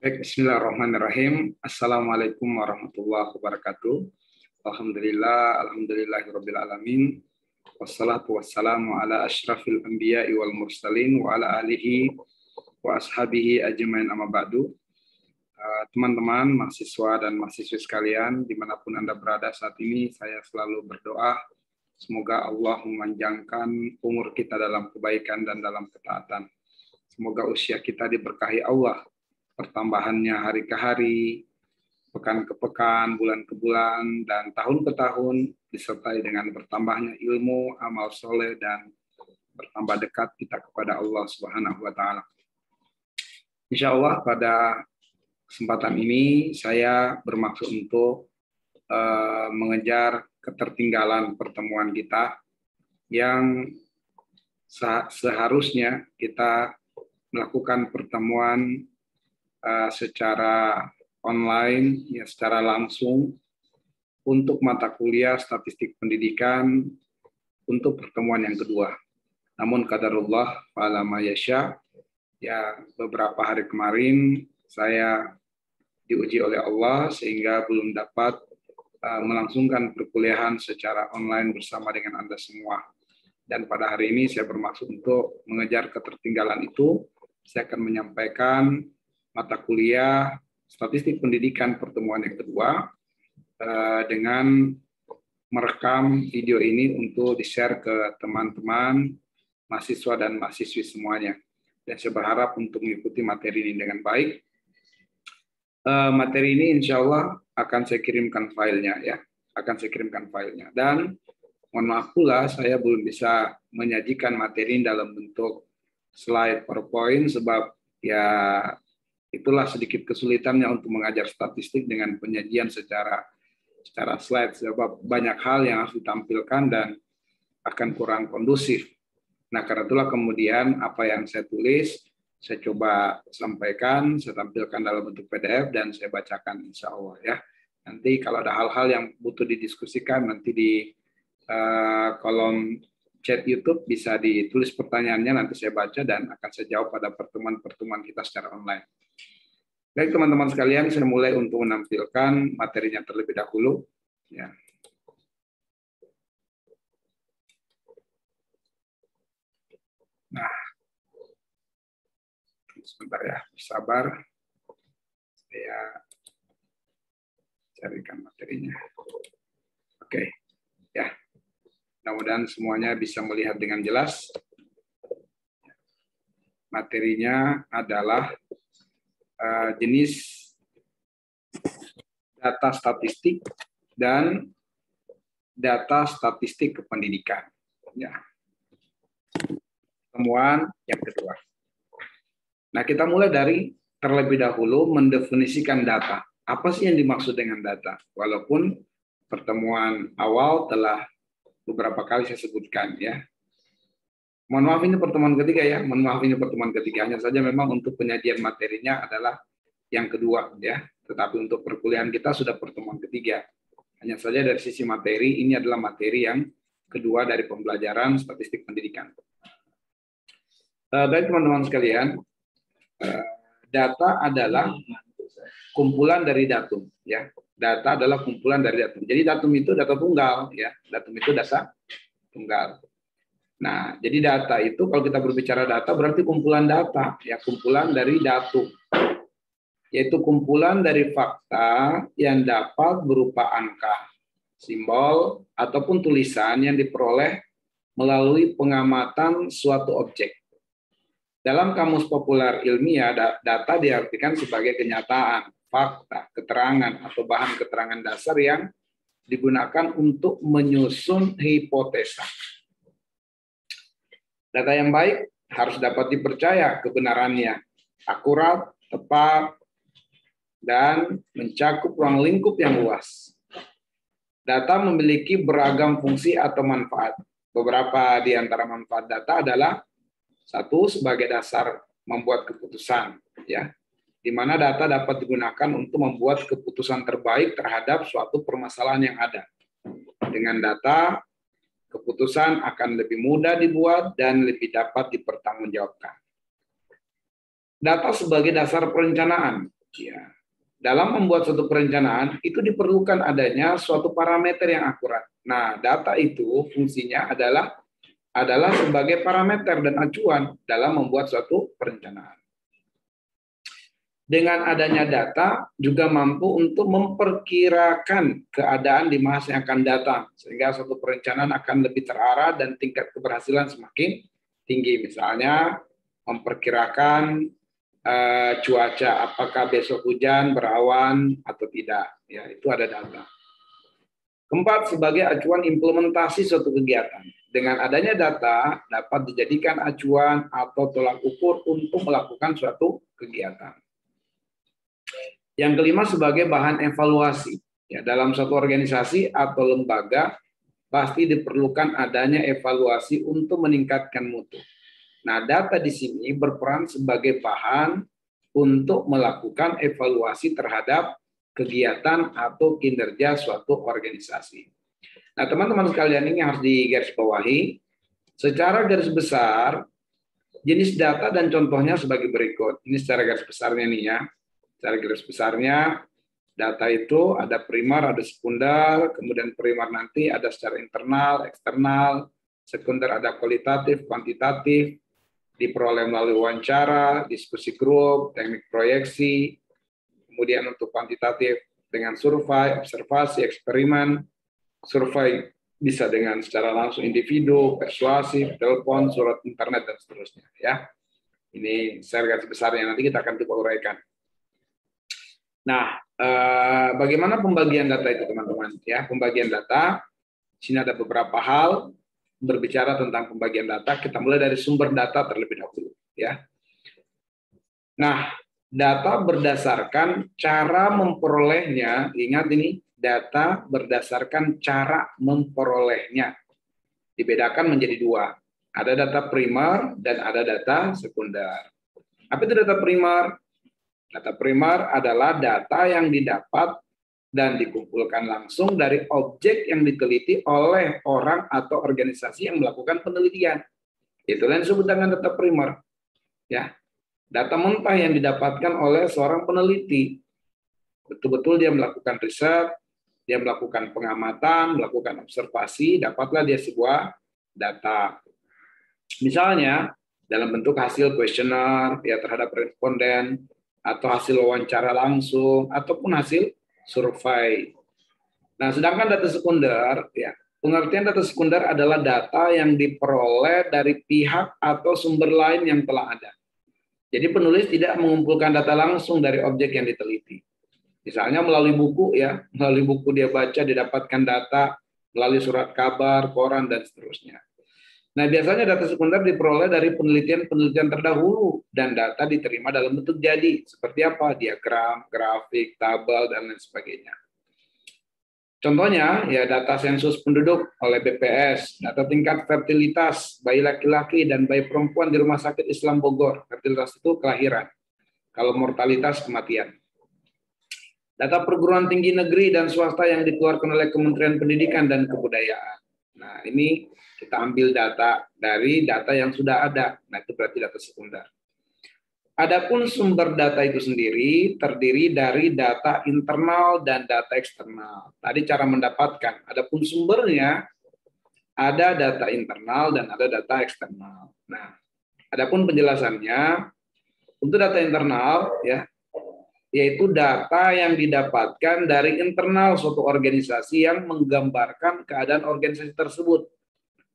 Baik, bismillahirrahmanirrahim. Assalamualaikum warahmatullahi wabarakatuh. Alhamdulillahirabbil alamin. Wassalatu wassalamu ala asyrafil anbiya'i wal mursalin wa ala alihi wa ashabihi ajmain amma ba'du. Teman-teman, mahasiswa dan mahasiswi sekalian, dimanapun Anda berada saat ini, saya selalu berdoa semoga Allah memanjangkan umur kita dalam kebaikan dan dalam ketaatan. Semoga usia kita diberkahi Allah, pertambahannya hari ke hari, pekan ke pekan, bulan ke bulan, dan tahun ke tahun, disertai dengan bertambahnya ilmu, amal soleh, dan bertambah dekat kita kepada Allah Subhanahu wa Ta'ala. Insya Allah pada kesempatan ini saya bermaksud untuk mengejar ketertinggalan pertemuan kita yang seharusnya kita melakukan pertemuan secara online, ya secara langsung untuk mata kuliah statistik pendidikan untuk pertemuan yang kedua. Namun qadarullah fa'ala ma yasha, ya beberapa hari kemarin saya diuji oleh Allah sehingga belum dapat melangsungkan perkuliahan secara online bersama dengan Anda semua. Dan pada hari ini saya bermaksud untuk mengejar ketertinggalan itu. Saya akan menyampaikan mata kuliah statistik pendidikan pertemuan yang kedua dengan merekam video ini untuk di-share ke teman-teman, mahasiswa dan mahasiswi semuanya. Dan saya berharap untuk mengikuti materi ini dengan baik. Materi ini insya Allah akan saya kirimkan filenya, ya, akan saya kirimkan filenya. Dan mohon maaf pula saya belum bisa menyajikan materi dalam bentuk slide PowerPoint sebab ya itulah sedikit kesulitannya untuk mengajar statistik dengan penyajian secara slide sebab banyak hal yang harus ditampilkan dan akan kurang kondusif. Nah, karena itulah kemudian apa yang saya tulis saya coba sampaikan, saya tampilkan dalam bentuk PDF dan saya bacakan insya Allah, ya. Nanti kalau ada hal-hal yang butuh didiskusikan nanti di kolom chat YouTube bisa ditulis pertanyaannya, nanti saya baca dan akan saya jawab pada pertemuan-pertemuan kita secara online. Baik teman-teman sekalian, saya mulai untuk menampilkan materinya terlebih dahulu. Ya. Nah, sebentar ya, bersabar. Saya carikan materinya. Oke, ya. Mudah-mudahan semuanya bisa melihat dengan jelas. Materinya adalah jenis data statistik dan data statistik kependidikan. Ya. Pertemuan yang kedua. Nah, kita mulai dari terlebih dahulu mendefinisikan data. Apa sih yang dimaksud dengan data? Walaupun pertemuan awal telah beberapa kali saya sebutkan, ya. Mohon maaf ini pertemuan ketiga, ya. Mohon maaf ini pertemuan ketiga. Hanya saja memang untuk penyajian materinya adalah yang kedua, ya. Tetapi untuk perkuliahan kita sudah pertemuan ketiga. Hanya saja dari sisi materi ini adalah materi yang kedua dari pembelajaran statistik pendidikan. Baik teman-teman sekalian. Data adalah kumpulan dari datum, ya. Data adalah kumpulan dari datum. Jadi datum itu data tunggal, ya. Datum itu data tunggal. Nah, jadi data itu kalau kita berbicara data berarti kumpulan data, ya, kumpulan dari datum. Yaitu kumpulan dari fakta yang dapat berupa angka, simbol ataupun tulisan yang diperoleh melalui pengamatan suatu objek. Dalam kamus populer ilmiah, data diartikan sebagai kenyataan, fakta, keterangan, atau bahan keterangan dasar yang digunakan untuk menyusun hipotesa. Data yang baik harus dapat dipercaya kebenarannya, akurat, tepat, dan mencakup ruang lingkup yang luas. Data memiliki beragam fungsi atau manfaat. Beberapa di antara manfaat data adalah satu, sebagai dasar membuat keputusan, ya, di mana data dapat digunakan untuk membuat keputusan terbaik terhadap suatu permasalahan yang ada. Dengan data, keputusan akan lebih mudah dibuat dan lebih dapat dipertanggungjawabkan. Data sebagai dasar perencanaan. Ya. Dalam membuat suatu perencanaan, itu diperlukan adanya suatu parameter yang akurat. Nah, data itu fungsinya adalah sebagai parameter dan acuan dalam membuat suatu perencanaan. Dengan adanya data juga mampu untuk memperkirakan keadaan di masa yang akan datang, sehingga suatu perencanaan akan lebih terarah dan tingkat keberhasilan semakin tinggi. Misalnya memperkirakan cuaca, apakah besok hujan, berawan atau tidak, ya itu ada data. Keempat, sebagai acuan implementasi suatu kegiatan. Dengan adanya data dapat dijadikan acuan atau tolak ukur untuk melakukan suatu kegiatan. Yang kelima, sebagai bahan evaluasi. Ya, dalam suatu organisasi atau lembaga pasti diperlukan adanya evaluasi untuk meningkatkan mutu. Nah, data di sini berperan sebagai bahan untuk melakukan evaluasi terhadap kegiatan atau kinerja suatu organisasi. Nah, teman-teman sekalian, ini harus digarisbawahi. Secara garis besar, jenis data dan contohnya sebagai berikut. Ini secara garis besarnya nih ya. Secara garis besarnya, data itu ada primer, ada sekunder, kemudian primer nanti ada secara internal, eksternal, sekunder ada kualitatif, kuantitatif, diperoleh melalui wawancara, diskusi grup, teknik proyeksi, kemudian untuk kuantitatif dengan survei, observasi, eksperimen, survei bisa dengan secara langsung individu, persuasif, telepon, surat internet, dan seterusnya. Ya, ini secara garis besarnya, nanti kita akan coba uraikan. Nah, bagaimana pembagian data itu, teman-teman? Ya, pembagian data, sini ada beberapa hal berbicara tentang pembagian data. Kita mulai dari sumber data terlebih dahulu. Ya. Nah, data berdasarkan cara memperolehnya. Ingat ini, data berdasarkan cara memperolehnya. Dibedakan menjadi dua. Ada data primer dan ada data sekunder. Apa itu data primer? Data primer adalah data yang didapat dan dikumpulkan langsung dari objek yang diteliti oleh orang atau organisasi yang melakukan penelitian. Itulah yang disebut dengan data primer. Ya, data mentah yang didapatkan oleh seorang peneliti. Betul-betul dia melakukan riset, dia melakukan pengamatan, melakukan observasi, dapatlah dia sebuah data. Misalnya dalam bentuk hasil kuesioner ya terhadap responden, atau hasil wawancara langsung, ataupun hasil survei. Nah, sedangkan data sekunder, ya, pengertian data sekunder adalah data yang diperoleh dari pihak atau sumber lain yang telah ada. Jadi penulis tidak mengumpulkan data langsung dari objek yang diteliti. Misalnya melalui buku, ya, melalui buku dia baca, didapatkan data melalui surat kabar, koran, dan seterusnya. Nah, biasanya data sekunder diperoleh dari penelitian-penelitian terdahulu dan data diterima dalam bentuk jadi, seperti apa? Diagram, grafik, tabel, dan lain sebagainya. Contohnya, ya data sensus penduduk oleh BPS, data tingkat fertilitas bayi laki-laki dan bayi perempuan di Rumah Sakit Islam Bogor. Fertilitas itu kelahiran. Kalau mortalitas kematian. Data perguruan tinggi negeri dan swasta yang dikeluarkan oleh Kementerian Pendidikan dan Kebudayaan. Nah, ini kita ambil data dari data yang sudah ada. Nah, itu berarti data sekunder. Adapun sumber data itu sendiri terdiri dari data internal dan data eksternal. Tadi cara mendapatkan. Adapun sumbernya ada data internal dan ada data eksternal. Nah, adapun penjelasannya untuk data internal ya, yaitu data yang didapatkan dari internal suatu organisasi yang menggambarkan keadaan organisasi tersebut.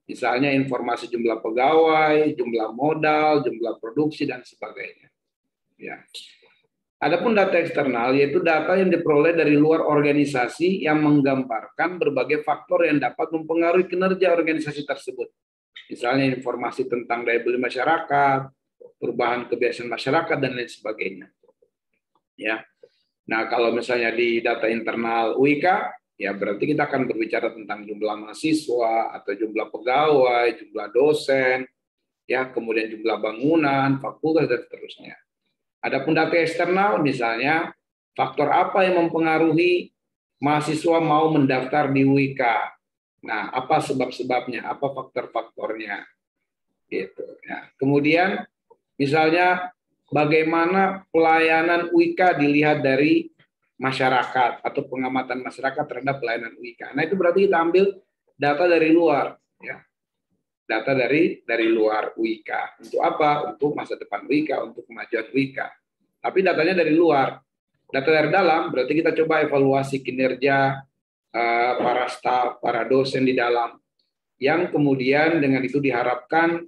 Misalnya informasi jumlah pegawai, jumlah modal, jumlah produksi, dan sebagainya. Ya. Adapun data eksternal, yaitu data yang diperoleh dari luar organisasi yang menggambarkan berbagai faktor yang dapat mempengaruhi kinerja organisasi tersebut. Misalnya informasi tentang daya beli masyarakat, perubahan kebiasaan masyarakat, dan lain sebagainya. Ya. Nah, kalau misalnya di data internal UIK, ya berarti kita akan berbicara tentang jumlah mahasiswa atau jumlah pegawai, jumlah dosen, ya kemudian jumlah bangunan, fakultas, dan seterusnya. Adapun data eksternal, misalnya faktor apa yang mempengaruhi mahasiswa mau mendaftar di UIK. Nah, apa sebab-sebabnya, apa faktor-faktornya, gitu. Ya. Kemudian, misalnya bagaimana pelayanan UIK dilihat dari masyarakat atau pengamatan masyarakat terhadap pelayanan UIK. Nah, itu berarti kita ambil data dari luar, ya. Data dari luar UIK. Untuk apa? Untuk masa depan UIK, untuk kemajuan UIK. Tapi datanya dari luar. Data dari dalam berarti kita coba evaluasi kinerja para staf, para dosen di dalam, yang kemudian dengan itu diharapkan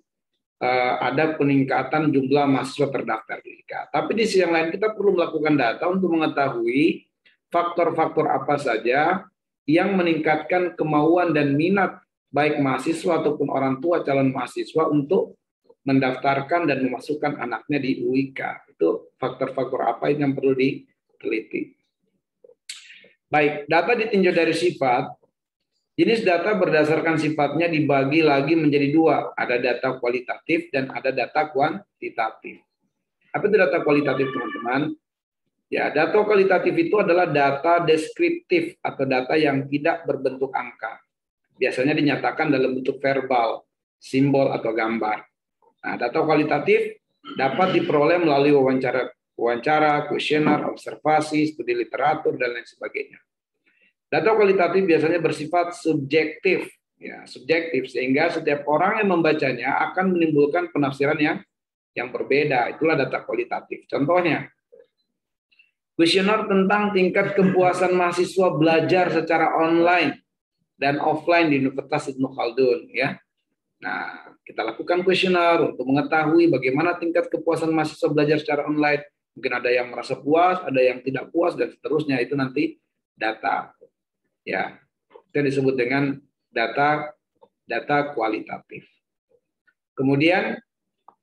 ada peningkatan jumlah mahasiswa terdaftar di UIK. Tapi di sisi yang lain kita perlu melakukan data untuk mengetahui faktor-faktor apa saja yang meningkatkan kemauan dan minat baik mahasiswa ataupun orang tua calon mahasiswa untuk mendaftarkan dan memasukkan anaknya di UIK. Itu faktor-faktor apa yang perlu diteliti. Baik, data ditinjau dari sifat. Jenis data berdasarkan sifatnya dibagi lagi menjadi dua. Ada data kualitatif dan ada data kuantitatif. Apa itu data kualitatif, teman-teman? Ya, data kualitatif itu adalah data deskriptif atau data yang tidak berbentuk angka. Biasanya dinyatakan dalam bentuk verbal, simbol atau gambar. Nah, data kualitatif dapat diperoleh melalui wawancara, kuesioner, observasi, studi literatur, dan lain sebagainya. Data kualitatif biasanya bersifat subjektif, ya, subjektif, sehingga setiap orang yang membacanya akan menimbulkan penafsiran yang berbeda. Itulah data kualitatif. Contohnya, kuesioner tentang tingkat kepuasan mahasiswa belajar secara online dan offline di Universitas Ibnu Khaldun, ya. Nah, kita lakukan kuesioner untuk mengetahui bagaimana tingkat kepuasan mahasiswa belajar secara online. Mungkin ada yang merasa puas, ada yang tidak puas, dan seterusnya. Itu nanti data, ya, itu disebut dengan data kualitatif. Kemudian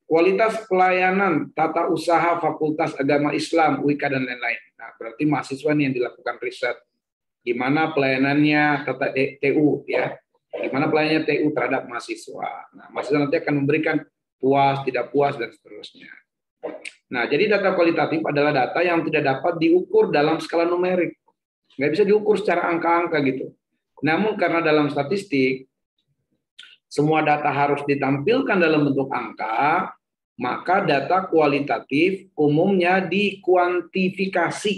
kualitas pelayanan tata usaha Fakultas Agama Islam UIK dan lain-lain. Nah, berarti mahasiswa ini yang dilakukan riset. Gimana pelayanannya tata TU, ya, gimana pelayanannya TU terhadap mahasiswa. Nah, mahasiswa nanti akan memberikan puas, tidak puas, dan seterusnya. Nah, jadi data kualitatif adalah data yang tidak dapat diukur dalam skala numerik. Nggak bisa diukur secara angka-angka gitu. Namun karena dalam statistik, semua data harus ditampilkan dalam bentuk angka, maka data kualitatif umumnya dikuantifikasi.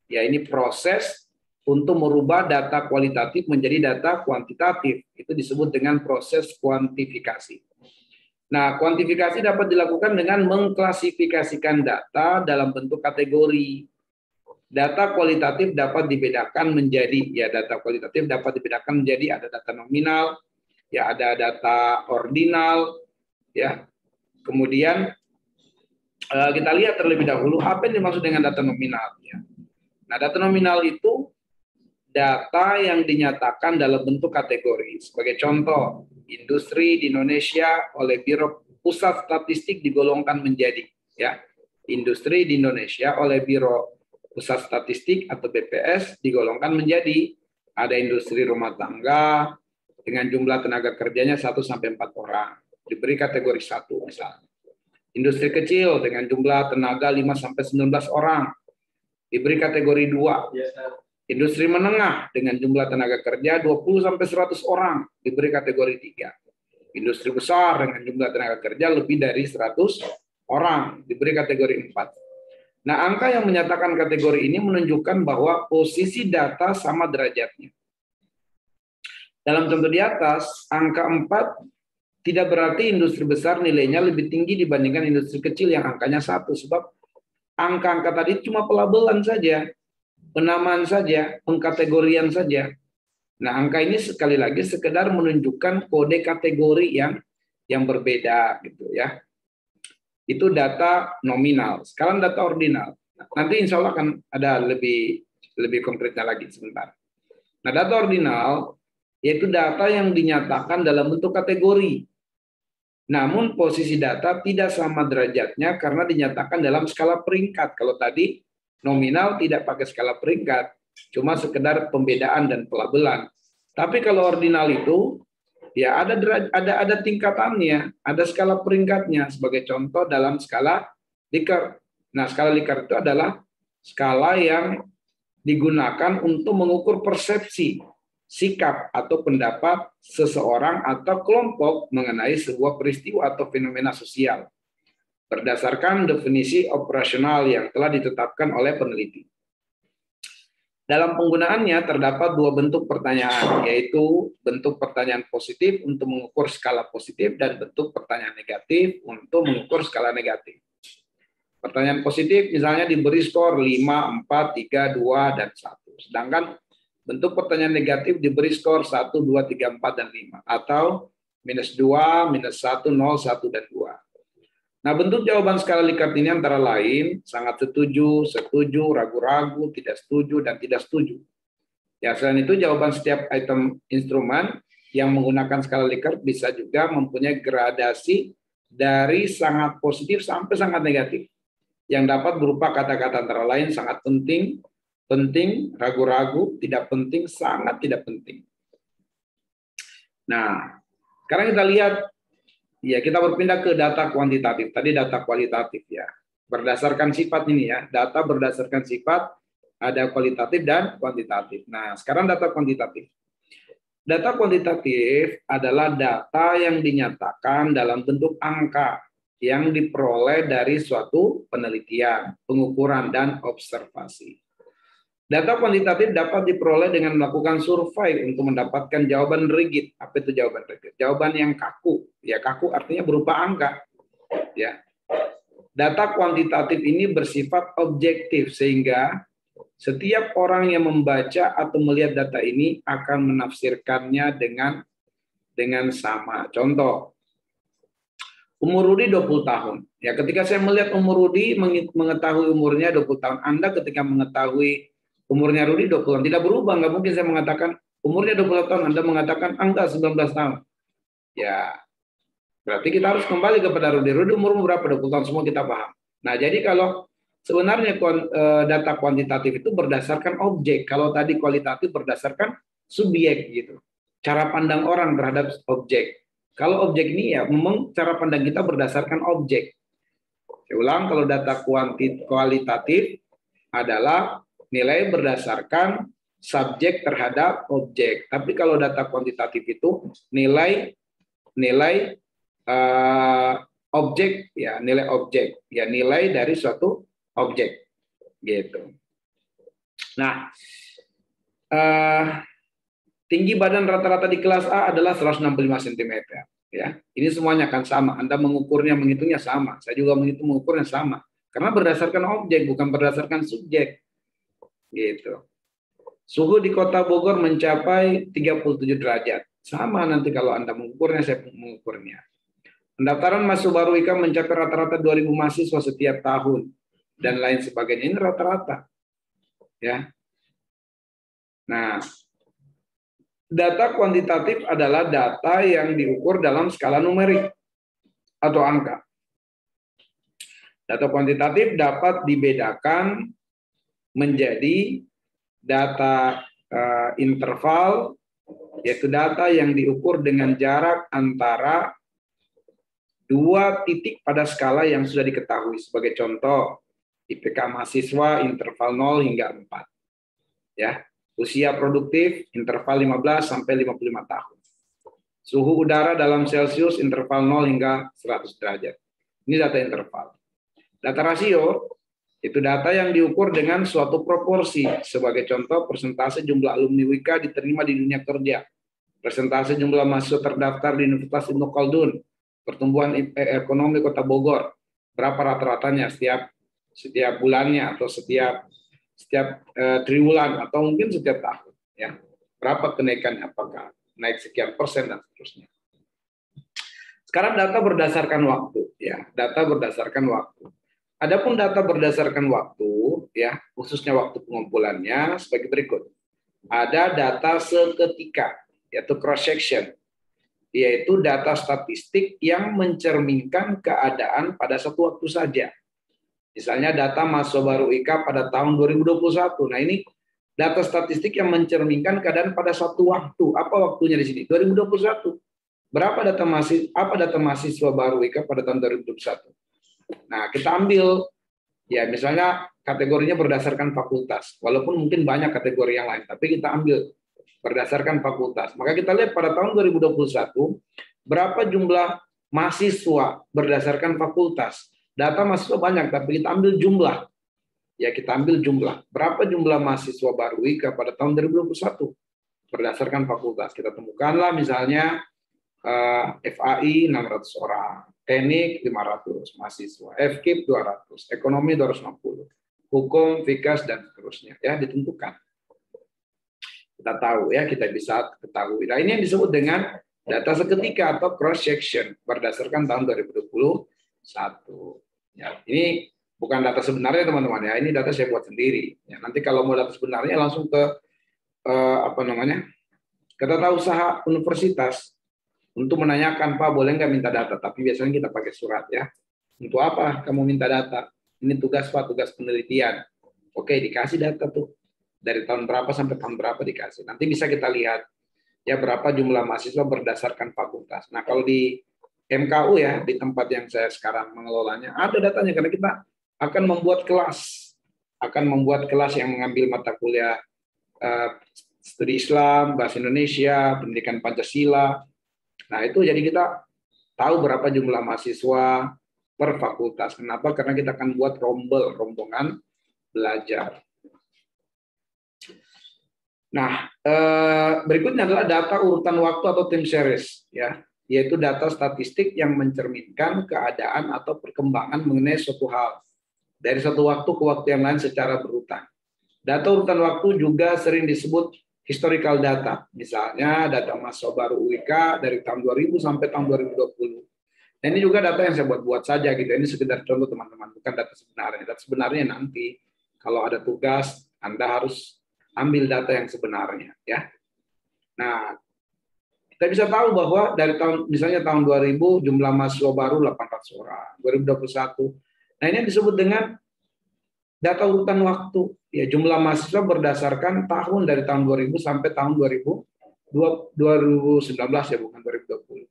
Ya, ini proses untuk merubah data kualitatif menjadi data kuantitatif. Itu disebut dengan proses kuantifikasi. Nah, kuantifikasi dapat dilakukan dengan mengklasifikasikan data dalam bentuk kategori. Data kualitatif dapat dibedakan menjadi, ya, data kualitatif dapat dibedakan menjadi ada data nominal, ya, ada data ordinal, ya. Kemudian kita lihat terlebih dahulu apa yang dimaksud dengan data nominal, ya. Nah, data nominal itu data yang dinyatakan dalam bentuk kategori. Sebagai contoh, industri di Indonesia oleh Biro Pusat Statistik digolongkan menjadi, ya, industri di Indonesia oleh Biro Pusat Statistik atau BPS digolongkan menjadi ada industri rumah tangga dengan jumlah tenaga kerjanya 1-4 orang, diberi kategori 1 misalnya. Industri kecil dengan jumlah tenaga 5-19 orang, diberi kategori 2. Industri menengah dengan jumlah tenaga kerja 20-100 orang, diberi kategori 3. Industri besar dengan jumlah tenaga kerja lebih dari 100 orang, diberi kategori 4. Nah, angka yang menyatakan kategori ini menunjukkan bahwa posisi data sama derajatnya. Dalam contoh di atas, angka 4 tidak berarti industri besar nilainya lebih tinggi dibandingkan industri kecil yang angkanya 1, sebab angka-angka tadi cuma pelabelan saja, penamaan saja, pengkategorian saja. Nah, angka ini sekali lagi sekedar menunjukkan kode kategori yang berbeda gitu, ya. Itu data nominal. Sekarang data ordinal. Nanti insya Allah akan ada lebih konkretnya lagi sebentar. Nah, data ordinal yaitu data yang dinyatakan dalam bentuk kategori. Namun posisi data tidak sama derajatnya karena dinyatakan dalam skala peringkat. Kalau tadi nominal tidak pakai skala peringkat, cuma sekedar pembedaan dan pelabelan. Tapi kalau ordinal itu ya ada tingkatannya, ada skala peringkatnya. Sebagai contoh dalam skala Likert. Nah, skala Likert itu adalah skala yang digunakan untuk mengukur persepsi, sikap atau pendapat seseorang atau kelompok mengenai sebuah peristiwa atau fenomena sosial. berdasarkan definisi operasional yang telah ditetapkan oleh peneliti. Dalam penggunaannya terdapat dua bentuk pertanyaan, yaitu bentuk pertanyaan positif untuk mengukur skala positif dan bentuk pertanyaan negatif untuk mengukur skala negatif. Pertanyaan positif misalnya diberi skor 5, 4, 3, 2, dan 1. Sedangkan bentuk pertanyaan negatif diberi skor 1, 2, 3, 4, dan 5. Atau -2, -1, 0, 1, dan 2. Nah, bentuk jawaban skala Likert ini antara lain sangat setuju, setuju, ragu-ragu, tidak setuju, dan tidak setuju. Ya, selain itu jawaban setiap item instrumen yang menggunakan skala Likert bisa juga mempunyai gradasi dari sangat positif sampai sangat negatif, yang dapat berupa kata-kata antara lain sangat penting, penting, ragu-ragu, tidak penting, sangat tidak penting. Nah, sekarang kita lihat. Ya, kita berpindah ke data kuantitatif. Tadi data kualitatif ya. Berdasarkan sifat ini ya. Data berdasarkan sifat, ada kualitatif dan kuantitatif. Nah, sekarang data kuantitatif. Data kuantitatif adalah data yang dinyatakan dalam bentuk angka yang diperoleh dari suatu penelitian, pengukuran, dan observasi. Data kuantitatif dapat diperoleh dengan melakukan survei untuk mendapatkan jawaban rigid. Apa itu jawaban rigid? Jawaban yang kaku. Ya, kaku artinya berupa angka. Ya. Data kuantitatif ini bersifat objektif sehingga setiap orang yang membaca atau melihat data ini akan menafsirkannya dengan sama. Contoh, umur Rudi 20 tahun. Ya, ketika saya melihat umur Rudi, mengetahui umurnya 20 tahun. Anda ketika mengetahui umurnya Rudi 20 tahun, tidak berubah, nggak mungkin saya mengatakan umurnya 20 tahun, Anda mengatakan enggak 19 tahun. Ya, berarti kita harus kembali kepada Rudi. Rudi umur berapa? 20 tahun, semua kita paham. Nah, jadi kalau sebenarnya data kuantitatif itu berdasarkan objek, kalau tadi kualitatif berdasarkan subjek gitu. Cara pandang orang terhadap objek. Kalau objek ini ya memang cara pandang kita berdasarkan objek. Saya ulang, kalau data kualitatif adalah nilai berdasarkan subjek terhadap objek. Tapi kalau data kuantitatif itu nilai objek ya, nilai objek ya, nilai dari suatu objek gitu. Nah, tinggi badan rata-rata di kelas A adalah 165 cm ya. Ini semuanya akan sama. Anda mengukurnya, menghitungnya sama. Saya juga mengukurnya sama. Karena berdasarkan objek bukan berdasarkan subjek. Gitu. Suhu di Kota Bogor mencapai 37 derajat. Sama nanti kalau Anda mengukurnya, saya mengukurnya. Pendaftaran masuk baru IKA mencapai rata-rata 2.000 mahasiswa setiap tahun dan lain sebagainya. Ini rata-rata. Ya. Nah, data kuantitatif adalah data yang diukur dalam skala numerik atau angka. Data kuantitatif dapat dibedakan menjadi data interval, yaitu data yang diukur dengan jarak antara dua titik pada skala yang sudah diketahui. Sebagai contoh, IPK mahasiswa interval 0 hingga 4. Ya, usia produktif interval 15 sampai 55 tahun. Suhu udara dalam Celcius interval 0 hingga 100 derajat. Ini data interval. Data rasio itu data yang diukur dengan suatu proporsi. Sebagai contoh, persentase jumlah alumni WIKA diterima di dunia kerja, persentase jumlah mahasiswa terdaftar di Universitas Ibnu Khaldun, pertumbuhan ekonomi Kota Bogor, berapa rata-ratanya setiap bulannya atau setiap triwulan atau mungkin setiap tahun. Ya, berapa kenaikannya? Apakah naik sekian persen dan seterusnya. Sekarang data berdasarkan waktu. Ya, data berdasarkan waktu. Adapun data berdasarkan waktu, ya, khususnya waktu pengumpulannya sebagai berikut. Ada data seketika, yaitu cross section, yaitu data statistik yang mencerminkan keadaan pada satu waktu saja. Misalnya data mahasiswa baru IKA pada tahun 2021. Nah, ini data statistik yang mencerminkan keadaan pada satu waktu. Apa waktunya di sini? 2021. Berapa data mahasiswa baru IKA pada tahun 2021? Nah, kita ambil, ya misalnya kategorinya berdasarkan fakultas. Walaupun mungkin banyak kategori yang lain, tapi kita ambil berdasarkan fakultas. Maka kita lihat pada tahun 2021, berapa jumlah mahasiswa berdasarkan fakultas. Data mahasiswa banyak, tapi kita ambil jumlah. Ya, kita ambil jumlah. Berapa jumlah mahasiswa baru WIKA pada tahun 2021? Berdasarkan fakultas. Kita temukanlah misalnya FAI 600 orang, teknik 500 mahasiswa, FKIP 200, ekonomi 260, hukum, FIKAS, dan seterusnya. Ya, ditentukan. Kita tahu ya, kita bisa ketahui. Nah, ini yang disebut dengan data seketika atau cross section berdasarkan tahun 2021. Ya, ini bukan data sebenarnya teman-teman ya, ini data saya buat sendiri. Ya, nanti kalau mau data sebenarnya langsung ke ke tata usaha universitas untuk menanyakan, Pak boleh nggak minta data? Tapi biasanya kita pakai surat ya. Untuk apa kamu minta data? Ini tugas Pak, tugas penelitian. Oke, dikasih data tuh dari tahun berapa sampai tahun berapa dikasih. Nanti bisa kita lihat ya berapa jumlah mahasiswa berdasarkan fakultas. Nah kalau di MKU ya, di tempat yang saya sekarang mengelolanya, ada datanya karena kita akan membuat kelas yang mengambil mata kuliah studi Islam, bahasa Indonesia, pendidikan Pancasila. Nah itu jadi kita tahu berapa jumlah mahasiswa per fakultas. Kenapa? Karena kita akan buat rombongan belajar. Nah, berikutnya adalah data urutan waktu atau time series, ya, yaitu data statistik yang mencerminkan keadaan atau perkembangan mengenai suatu hal dari satu waktu ke waktu yang lain secara berurutan. Data urutan waktu juga sering disebut historical data, misalnya data mahasiswa baru UIK dari tahun 2000 sampai tahun 2020. Dan ini juga data yang saya buat saja gitu. Ini sekedar contoh teman-teman, bukan data sebenarnya. Data sebenarnya nanti kalau ada tugas Anda harus ambil data yang sebenarnya ya. Nah, kita bisa tahu bahwa dari misalnya tahun 2000 jumlah mahasiswa baru 800 orang, 2021. Nah, ini disebut dengan data urutan waktu. Ya, jumlah mahasiswa berdasarkan tahun dari tahun 2000 sampai tahun 2019 ya, bukan 2020.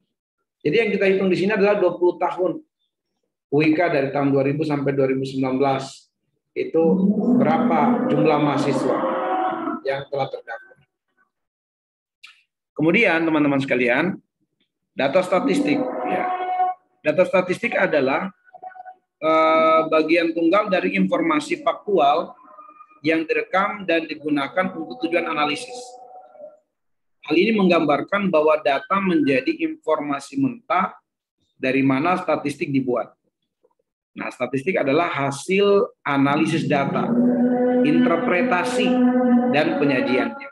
Jadi yang kita hitung di sini adalah 20 tahun. UIK dari tahun 2000 sampai 2019 itu berapa jumlah mahasiswa yang telah terdaftar. Kemudian teman-teman sekalian, data statistik. Ya. Data statistik adalah bagian tunggal dari informasi faktual yang direkam dan digunakan untuk tujuan analisis. Hal ini menggambarkan bahwa data menjadi informasi mentah dari mana statistik dibuat. Nah, statistik adalah hasil analisis data, interpretasi, dan penyajiannya.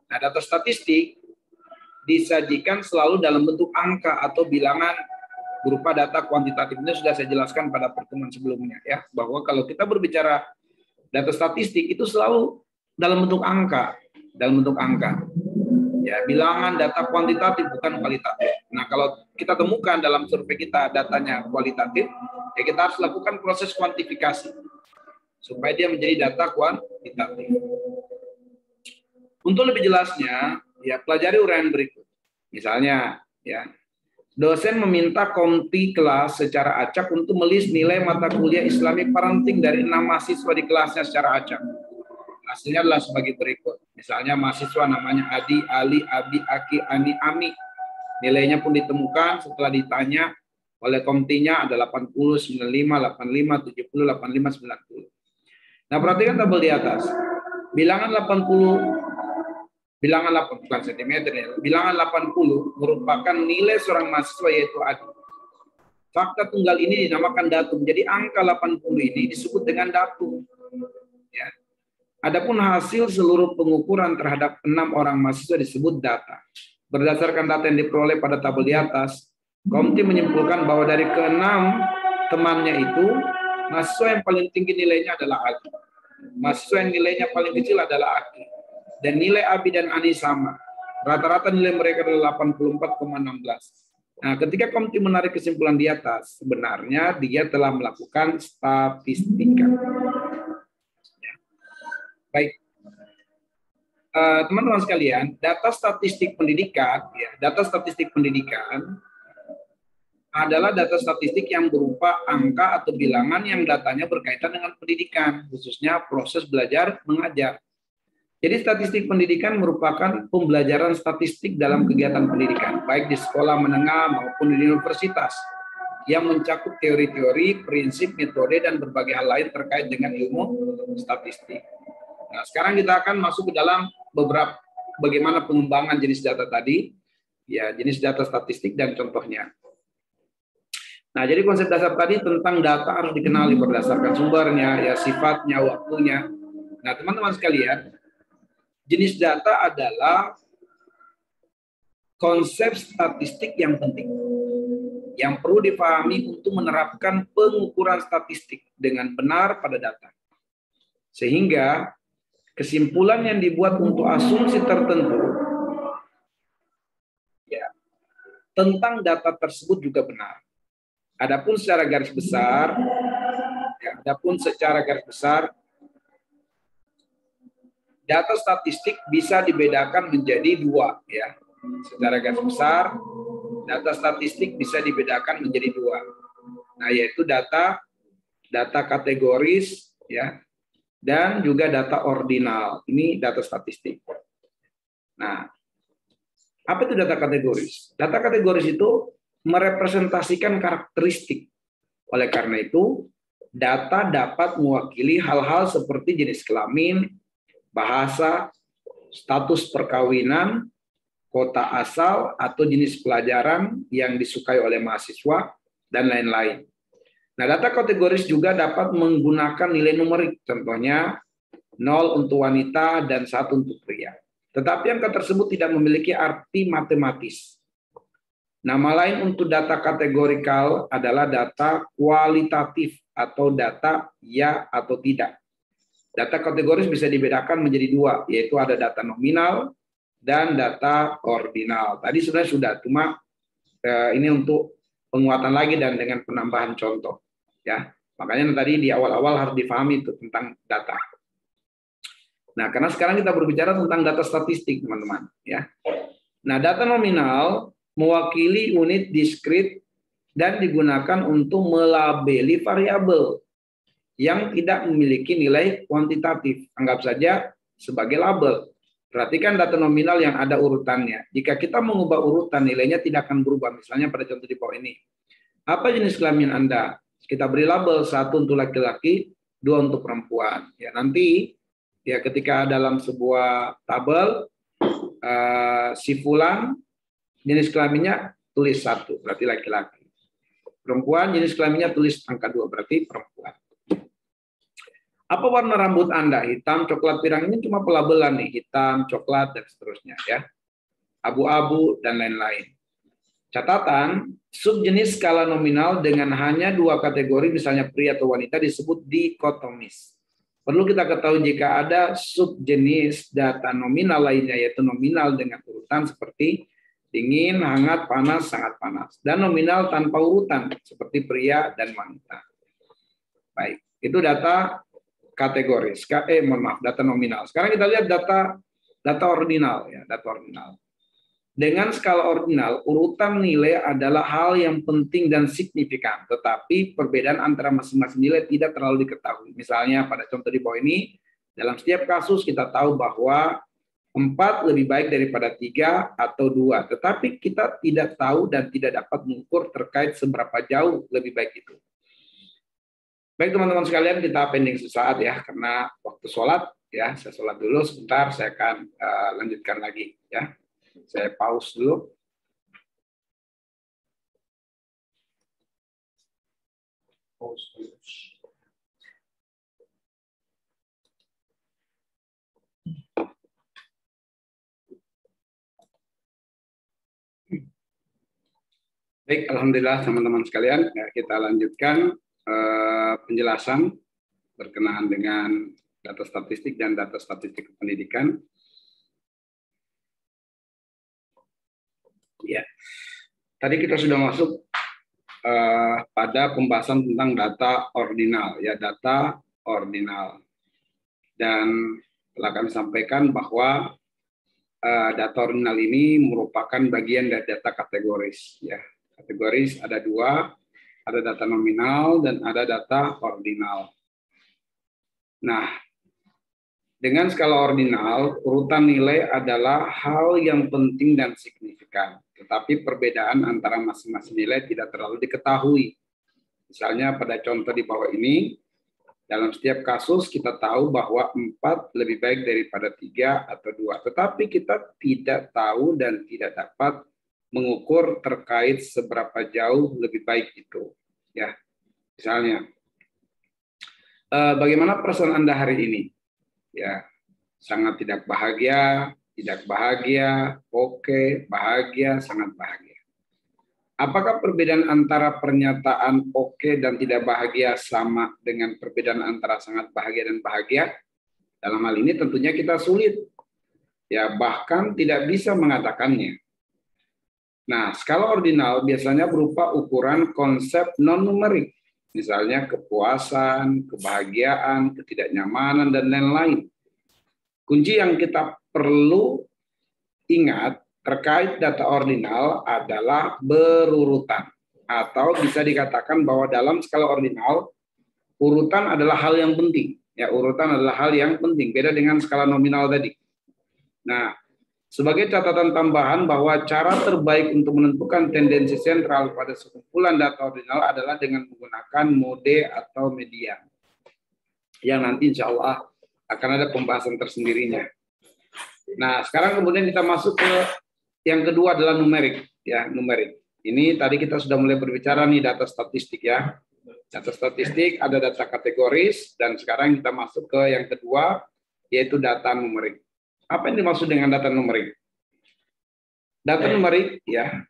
Nah, data statistik disajikan selalu dalam bentuk angka atau bilangan berupa data kuantitatif. Ini sudah saya jelaskan pada pertemuan sebelumnya ya, bahwa kalau kita berbicara data statistik itu selalu dalam bentuk angka, Ya, bilangan data kuantitatif bukan kualitatif. Nah, kalau kita temukan dalam survei kita datanya kualitatif, ya kita harus lakukan proses kuantifikasi supaya dia menjadi data kuantitatif. Untuk lebih jelasnya, ya pelajari uraian berikut. Misalnya, ya dosen meminta komti kelas secara acak untuk melis nilai mata kuliah Islamic Parenting dari 6 mahasiswa di kelasnya secara acak. Hasilnya adalah sebagai berikut. Misalnya mahasiswa namanya Adi, Ali, Abi, Aki, Ani, Ami. Nilainya pun ditemukan setelah ditanya oleh komtinya ada 80, 95, 85, 70, 85, 90. Nah, perhatikan tabel di atas. Bilangan 80 bukan sentimeter ya. Bilangan 80 merupakan nilai seorang mahasiswa yaitu Adi. Fakta tunggal ini dinamakan datum. Jadi angka 80 ini disebut dengan datum. Ya. Adapun hasil seluruh pengukuran terhadap 6 orang mahasiswa disebut data. Berdasarkan data yang diperoleh pada tabel di atas, komti menyimpulkan bahwa dari ke-6 temannya itu, mahasiswa yang paling tinggi nilainya adalah Adi. Mahasiswa yang nilainya paling kecil adalah Aki. Dan nilai Abi dan Ani sama. Rata-rata nilai mereka adalah 84,16. Nah, ketika komti menarik kesimpulan di atas, sebenarnya dia telah melakukan statistika. Ya. Baik. Teman-teman sekalian, data statistik pendidikan adalah data statistik yang berupa angka atau bilangan yang datanya berkaitan dengan pendidikan, khususnya proses belajar mengajar. Jadi statistik pendidikan merupakan pembelajaran statistik dalam kegiatan pendidikan, baik di sekolah menengah maupun di universitas. yang mencakup teori-teori, prinsip, metode, dan berbagai hal lain terkait dengan ilmu statistik. Nah, sekarang kita akan masuk ke dalam beberapa bagaimana pengembangan jenis data tadi, ya, jenis data statistik dan contohnya. Nah, jadi konsep dasar tadi tentang data harus dikenali berdasarkan sumbernya, ya, sifatnya, waktunya. Nah, teman-teman sekalian, jenis data adalah konsep statistik yang penting, yang perlu dipahami untuk menerapkan pengukuran statistik dengan benar pada data. Sehingga kesimpulan yang dibuat untuk asumsi tertentu ya, tentang data tersebut juga benar. Adapun secara garis besar, data statistik bisa dibedakan menjadi dua, ya. Secara garis besar, data statistik bisa dibedakan menjadi dua. Nah, yaitu data kategoris, ya, dan juga data ordinal. Ini data statistik. Nah, apa itu data kategoris? Data kategoris itu merepresentasikan karakteristik. Oleh karena itu, data dapat mewakili hal-hal seperti jenis kelamin, bahasa, status perkawinan, kota asal atau jenis pelajaran yang disukai oleh mahasiswa, dan lain-lain. Nah, data kategoris juga dapat menggunakan nilai numerik, contohnya 0 untuk wanita dan 1 untuk pria. Tetapi angka tersebut tidak memiliki arti matematis. Nama lain untuk data kategorikal adalah data kualitatif atau data ya atau tidak. Data kategoris bisa dibedakan menjadi dua, yaitu ada data nominal dan data ordinal. Tadi sebenarnya sudah, cuma ini untuk penguatan lagi dan dengan penambahan contoh. Ya, makanya tadi di awal-awal harus difahami itu tentang data. Nah, karena sekarang kita berbicara tentang data statistik, teman-teman. Ya. Nah, data nominal mewakili unit diskrit dan digunakan untuk melabeli variabel yang tidak memiliki nilai kuantitatif. Anggap saja sebagai label. Perhatikan data nominal yang ada urutannya. Jika kita mengubah urutan, nilainya tidak akan berubah. Misalnya pada contoh di bawah ini. Apa jenis kelamin Anda? Kita beri label 1 untuk laki-laki, 2 untuk perempuan. Ya, nanti ya ketika dalam sebuah tabel si fulan jenis kelaminnya tulis 1, berarti laki-laki. Perempuan jenis kelaminnya tulis angka 2, berarti perempuan. Apa warna rambut Anda? Hitam, coklat, pirang. Ini cuma pelabelan nih, hitam, coklat, dan seterusnya. Ya, abu-abu, dan lain-lain. Catatan, subjenis skala nominal dengan hanya 2 kategori, misalnya pria atau wanita, disebut dikotomis. Perlu kita ketahui jika ada subjenis data nominal lainnya, yaitu nominal dengan urutan seperti dingin, hangat, panas, sangat panas. Dan nominal tanpa urutan, seperti pria dan wanita. Baik, itu data kategoris. Data nominal. Sekarang kita lihat data ordinal. Ya, data ordinal. Dengan skala ordinal, urutan nilai adalah hal yang penting dan signifikan, tetapi perbedaan antara masing-masing nilai tidak terlalu diketahui. Misalnya pada contoh di bawah ini, dalam setiap kasus kita tahu bahwa 4 lebih baik daripada 3 atau 2, tetapi kita tidak tahu dan tidak dapat mengukur terkait seberapa jauh lebih baik itu. Baik teman-teman sekalian, kita pending sesaat ya, karena waktu sholat, ya, saya sholat dulu sebentar, saya akan lanjutkan lagi ya. Saya pause dulu. Baik, alhamdulillah teman-teman sekalian, ya, kita lanjutkan penjelasan berkenaan dengan data statistik dan data statistik pendidikan. Ya, tadi kita sudah masuk pada pembahasan tentang data ordinal, ya, data ordinal. Dan telah kami sampaikan bahwa data ordinal ini merupakan bagian dari data kategoris. Ya, kategoris ada 2, ada data nominal dan ada data ordinal. Nah, Dengan skala ordinal, urutan nilai adalah hal yang penting dan signifikan, tetapi perbedaan antara masing-masing nilai tidak terlalu diketahui. Misalnya pada contoh di bawah ini, dalam setiap kasus kita tahu bahwa 4 lebih baik daripada 3 atau 2, tetapi kita tidak tahu dan tidak dapat mengukur terkait seberapa jauh lebih baik itu. Ya, misalnya, bagaimana perasaan Anda hari ini? Ya, sangat tidak bahagia, oke, bahagia, sangat bahagia. Apakah perbedaan antara pernyataan oke dan tidak bahagia sama dengan perbedaan antara sangat bahagia dan bahagia? Dalam hal ini tentunya kita sulit, ya bahkan tidak bisa mengatakannya. Nah, skala ordinal biasanya berupa ukuran konsep non-numerik. Misalnya kepuasan, kebahagiaan, ketidaknyamanan, dan lain-lain. Kunci yang kita perlu ingat terkait data ordinal adalah berurutan. Atau bisa dikatakan bahwa dalam skala ordinal, urutan adalah hal yang penting. Ya, urutan adalah hal yang penting. Beda dengan skala nominal tadi. Nah, sebagai catatan tambahan bahwa cara terbaik untuk menentukan tendensi sentral pada sekumpulan data ordinal adalah dengan menggunakan mode atau median. Yang nanti insya Allah akan ada pembahasan tersendirinya. Nah, sekarang kemudian kita masuk ke yang kedua adalah numerik. Ya, numerik. Ini tadi kita sudah mulai berbicara nih data statistik ya. Data statistik ada data kategoris dan sekarang kita masuk ke yang kedua yaitu data numerik. Apa yang dimaksud dengan data numerik? Data numerik ya.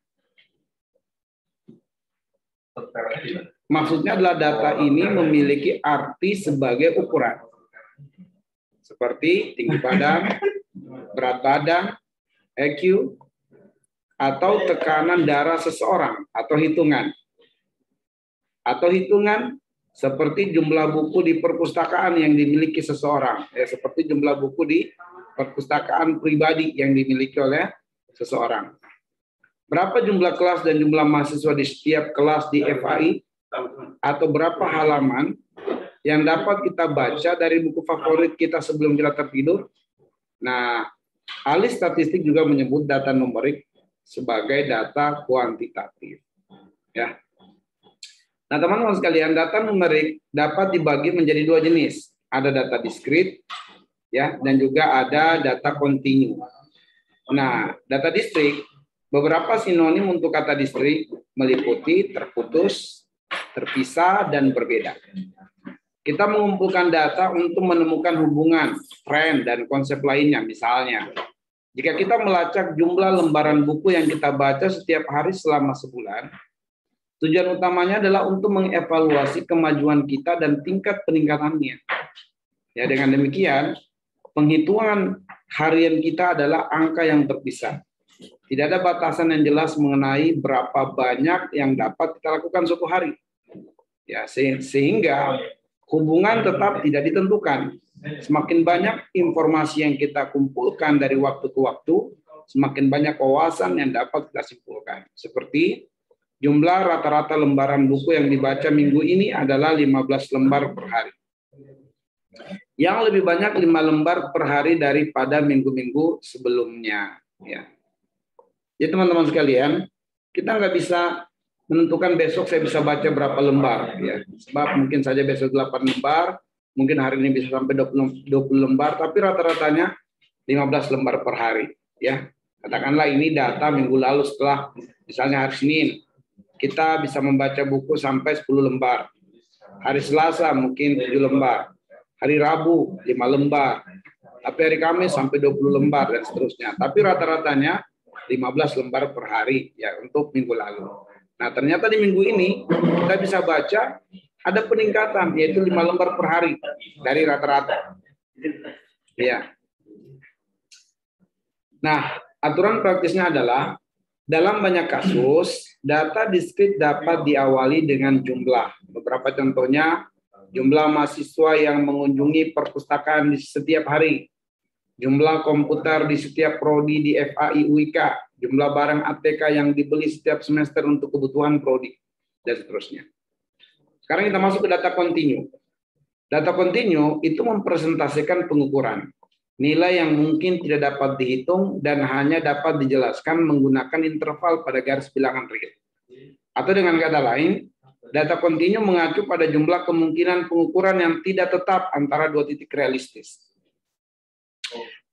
Maksudnya adalah data ini memiliki arti sebagai ukuran. Seperti tinggi badan, berat badan, EQ, atau tekanan darah seseorang, atau hitungan. Atau hitungan seperti jumlah buku di perpustakaan yang dimiliki seseorang. Ya, seperti jumlah buku di perpustakaan pribadi yang dimiliki oleh seseorang. Berapa jumlah kelas dan jumlah mahasiswa di setiap kelas di FAI? Atau berapa halaman yang dapat kita baca dari buku favorit kita sebelum kita tertidur? Nah, ahli statistik juga menyebut data numerik sebagai data kuantitatif. Ya. Nah, teman-teman sekalian, data numerik dapat dibagi menjadi dua jenis. Ada data diskrit, ya, dan juga ada data kontinu. Nah, data distrik, beberapa sinonim untuk kata distrik meliputi terputus, terpisah, dan berbeda. Kita mengumpulkan data untuk menemukan hubungan, tren, dan konsep lainnya. Misalnya, jika kita melacak jumlah lembaran buku yang kita baca setiap hari selama sebulan, tujuan utamanya adalah untuk mengevaluasi kemajuan kita dan tingkat peningkatannya. Ya, dengan demikian, penghitungan harian kita adalah angka yang terpisah. Tidak ada batasan yang jelas mengenai berapa banyak yang dapat kita lakukan suatu hari. Ya, sehingga hubungan tetap tidak ditentukan. Semakin banyak informasi yang kita kumpulkan dari waktu ke waktu, semakin banyak wawasan yang dapat kita simpulkan. Seperti jumlah rata-rata lembaran buku yang dibaca minggu ini adalah 15 lembar per hari. Yang lebih banyak 5 lembar per hari daripada minggu-minggu sebelumnya. Ya. Jadi teman-teman sekalian, kita nggak bisa menentukan besok saya bisa baca berapa lembar. Ya. Sebab mungkin saja besok 8 lembar, mungkin hari ini bisa sampai 20 lembar, tapi rata-ratanya 15 lembar per hari. Ya. Katakanlah ini data minggu lalu setelah misalnya hari Senin, kita bisa membaca buku sampai 10 lembar. Hari Selasa mungkin 7 lembar. Hari Rabu 5 lembar. Tapi hari Kamis sampai 20 lembar dan seterusnya. Tapi rata-ratanya 15 lembar per hari ya untuk minggu lalu. Nah, ternyata di minggu ini kita bisa baca ada peningkatan yaitu 5 lembar per hari dari rata-rata. Ya. Nah, aturan praktisnya adalah dalam banyak kasus, data diskrit dapat diawali dengan jumlah. Beberapa contohnya, jumlah mahasiswa yang mengunjungi perpustakaan di setiap hari, jumlah komputer di setiap prodi di FAI UIK, jumlah barang ATK yang dibeli setiap semester untuk kebutuhan prodi, dan seterusnya. Sekarang kita masuk ke data kontinu. Data kontinu itu mempresentasikan pengukuran. nilai yang mungkin tidak dapat dihitung dan hanya dapat dijelaskan menggunakan interval pada garis bilangan real. Atau dengan kata lain, data kontinu mengacu pada jumlah kemungkinan pengukuran yang tidak tetap antara dua titik realistis.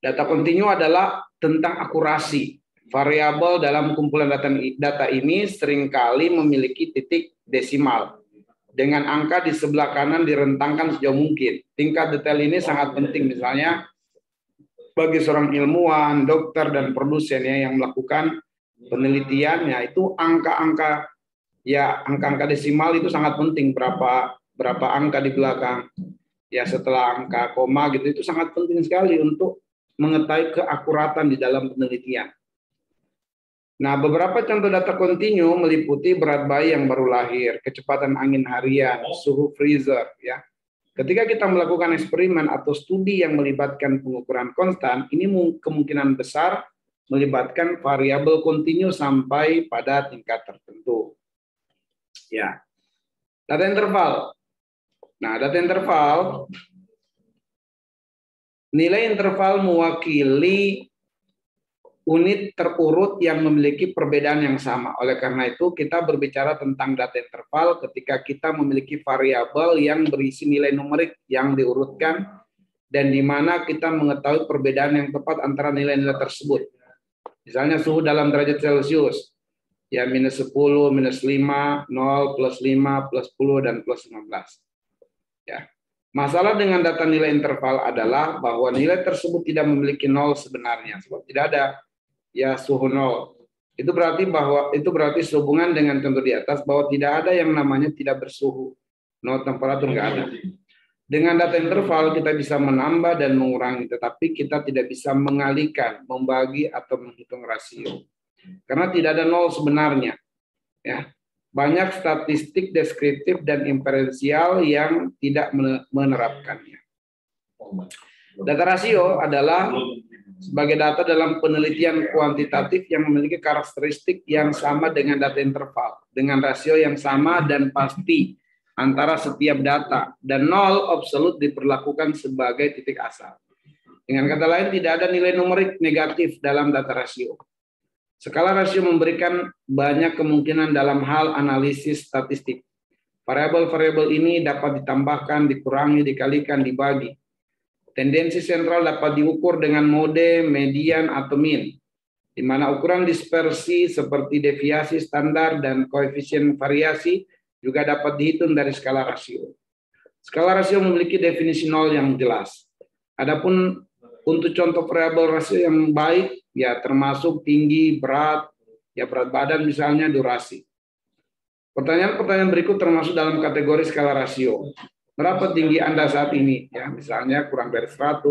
Data kontinu adalah tentang akurasi. Variabel dalam kumpulan data ini seringkali memiliki titik desimal. Dengan angka di sebelah kanan direntangkan sejauh mungkin. Tingkat detail ini sangat penting, misalnya bagi seorang ilmuwan, dokter, dan produsen yang melakukan penelitian, itu angka-angka desimal itu sangat penting, berapa angka di belakang. Ya, setelah angka koma gitu, itu sangat penting sekali untuk mengetahui keakuratan di dalam penelitian. Nah, beberapa contoh data kontinu meliputi berat bayi yang baru lahir, kecepatan angin harian, suhu freezer, ya. Ketika kita melakukan eksperimen atau studi yang melibatkan pengukuran konstan, ini kemungkinan besar melibatkan variabel kontinu sampai pada tingkat tertentu. Ya. Data interval. Nah, data interval, nilai interval mewakili unit terurut yang memiliki perbedaan yang sama. Oleh karena itu, kita berbicara tentang data interval ketika kita memiliki variabel yang berisi nilai numerik yang diurutkan dan di mana kita mengetahui perbedaan yang tepat antara nilai-nilai tersebut. Misalnya suhu dalam derajat Celcius, ya minus 10, minus 5, 0, plus 5, plus 10, dan plus 15. Ya. Masalah dengan data nilai interval adalah bahwa nilai tersebut tidak memiliki nol sebenarnya, sebab tidak ada suhu nol. Itu berarti sehubungan dengan contoh di atas bahwa tidak ada yang namanya tidak bersuhu. Nol temperatur nggak ada. Dengan data interval kita bisa menambah dan mengurangi, tetapi kita tidak bisa mengalihkan, membagi atau menghitung rasio. Karena tidak ada nol sebenarnya. Ya. Banyak statistik deskriptif dan inferensial yang tidak menerapkannya. Data rasio adalah sebagai data dalam penelitian kuantitatif yang memiliki karakteristik yang sama dengan data interval, dengan rasio yang sama dan pasti antara setiap data, dan nol absolut diperlakukan sebagai titik asal. Dengan kata lain, tidak ada nilai numerik negatif dalam data rasio. Skala rasio memberikan banyak kemungkinan dalam hal analisis statistik. Variabel-variabel ini dapat ditambahkan, dikurangi, dikalikan, dibagi. Tendensi sentral dapat diukur dengan mode, median, atau mean, di mana ukuran dispersi seperti deviasi standar dan koefisien variasi juga dapat dihitung dari skala rasio. Skala rasio memiliki definisi nol yang jelas. Adapun untuk contoh variabel rasio yang baik, ya termasuk tinggi, berat, ya berat badan misalnya, durasi. Pertanyaan-pertanyaan berikut termasuk dalam kategori skala rasio. Berapa tinggi Anda saat ini? Ya, misalnya kurang dari 100,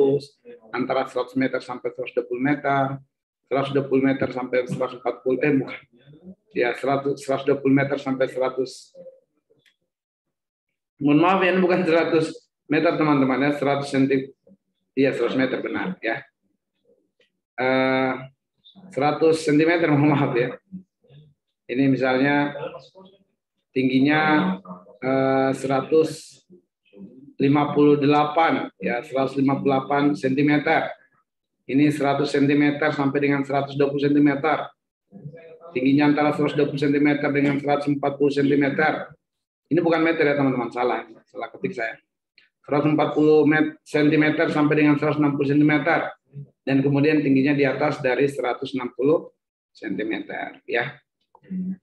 antara 100 meter sampai 120 meter, 120 meter sampai 140, ya 120 meter sampai 100. Mohon maaf ya, ini bukan 100 meter teman-teman ya, 100 cm. Iya, 100 meter benar ya. 100 cm, mohon maaf ya. Ini misalnya tingginya 158 ya, 158 cm. Ini 100 cm sampai dengan 120 cm. Tingginya antara 120 cm dengan 140 cm. Ini bukan meter ya teman-teman, salah ketik saya. 140 cm sampai dengan 160 cm. Dan kemudian tingginya di atas dari 160 cm ya.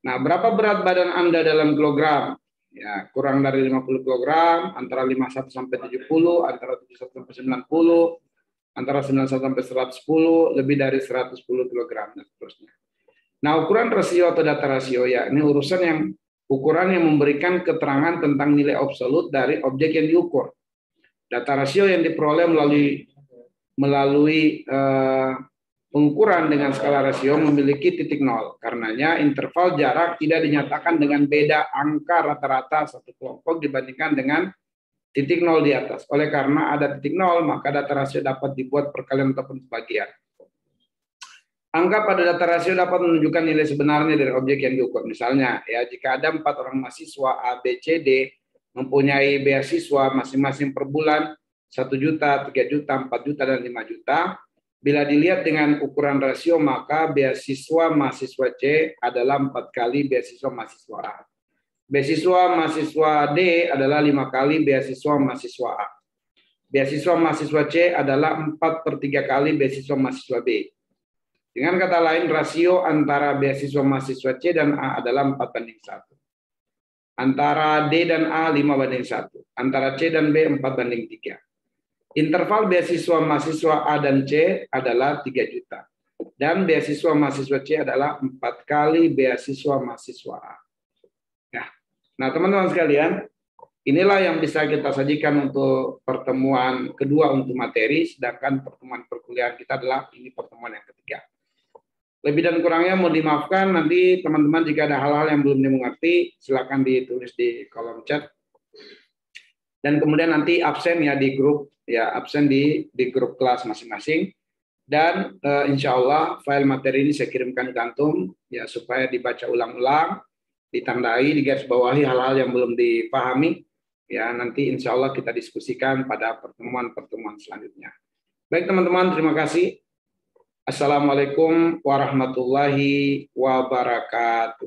Nah, berapa berat badan Anda dalam kilogram? Ya, kurang dari 50 kg, antara 51 sampai 70, antara 71 sampai 90, antara 91 sampai 110, lebih dari 110 kg dan seterusnya. Nah, ukuran rasio atau data rasio ya, ini ukuran yang memberikan keterangan tentang nilai absolut dari objek yang diukur. Data rasio yang diperoleh melalui pengukuran dengan skala rasio memiliki titik nol. Karenanya interval jarak tidak dinyatakan dengan beda angka rata-rata satu kelompok dibandingkan dengan titik nol di atas. Oleh karena ada titik nol, maka data rasio dapat dibuat perkalian ataupun sebagian. Angka pada data rasio dapat menunjukkan nilai sebenarnya dari objek yang diukur. Misalnya, ya jika ada 4 orang mahasiswa A, B, C, D mempunyai beasiswa masing-masing per bulan 1 juta, 3 juta, 4 juta, dan 5 juta. Bila dilihat dengan ukuran rasio, maka beasiswa mahasiswa C adalah 4 kali beasiswa mahasiswa A. Beasiswa mahasiswa D adalah 5 kali beasiswa mahasiswa A. Beasiswa mahasiswa C adalah 4/3 kali beasiswa mahasiswa B. Dengan kata lain, rasio antara beasiswa mahasiswa C dan A adalah 4:1. Antara D dan A 5:1. Antara C dan B 4:3. Interval beasiswa mahasiswa A dan C adalah 3 juta. Dan beasiswa mahasiswa C adalah 4 kali beasiswa mahasiswa A. Ya. Nah, teman-teman sekalian, inilah yang bisa kita sajikan untuk pertemuan kedua untuk materi, sedangkan pertemuan perkuliahan kita adalah ini pertemuan yang ketiga. Lebih dan kurangnya mohon dimaafkan, nanti teman-teman jika ada hal-hal yang belum dimengerti, silakan ditulis di kolom chat. Dan kemudian nanti absen ya di grup, ya absen di grup kelas masing-masing. Dan insya Allah file materi ini saya kirimkan ke antum ya supaya dibaca ulang-ulang, ditandai, digarisbawahi hal-hal yang belum dipahami. Ya nanti insya Allah kita diskusikan pada pertemuan-pertemuan selanjutnya. Baik teman-teman, terima kasih. Assalamualaikum warahmatullahi wabarakatuh.